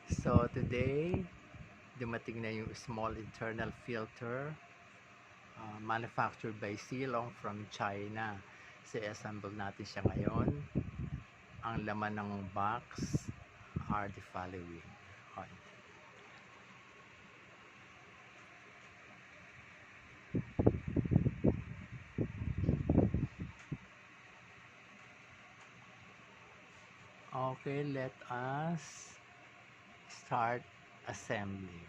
So today, dumating na yung small internal filter manufactured by Xilong from China. So assemble natin siya ngayon. Ang laman ng box are the following. Okay, let us start assembling.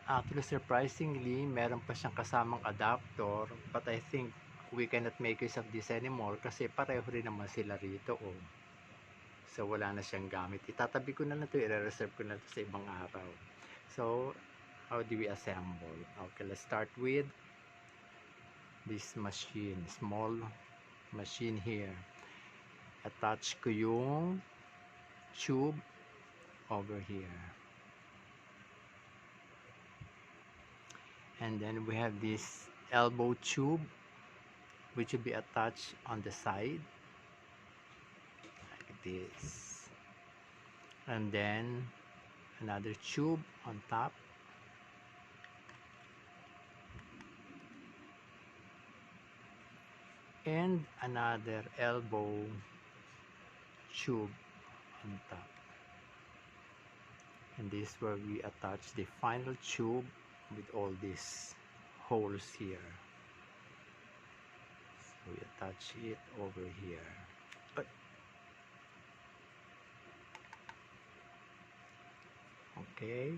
Actually, surprisingly, meron pa siyang kasamang adapter, but I think we cannot make use of this anymore kasi pareho rin naman sila rito. Oh. So, wala na siyang gamit. Itatabi ko na lang ito, i-reserve ko na ito sa ibang araw. So, how do we assemble? Okay, let's start with this machine, small machine here. Attach ko yung tube over here. And then we have this elbow tube which will be attached on the side like this, and then another tube on top, and another elbow tube on top, and this is where we attach the final tube with all these holes here. So we attach it over here. Okay,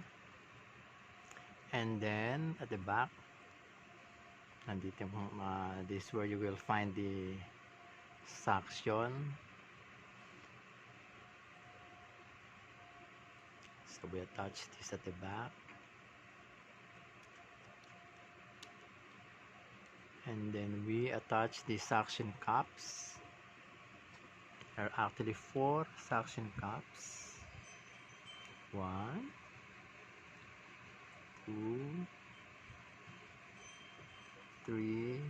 and then at the back, nandito this is where you will find the suction. So we attach this at the back, and then we attach the suction cups. There are actually 4 suction cups. 1, 2, 3,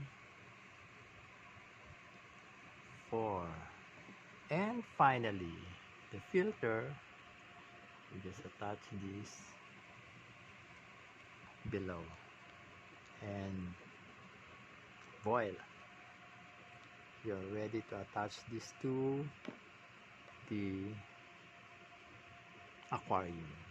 4, and finally the filter. We just attach this below, and voila, you're ready to attach this to the aquarium.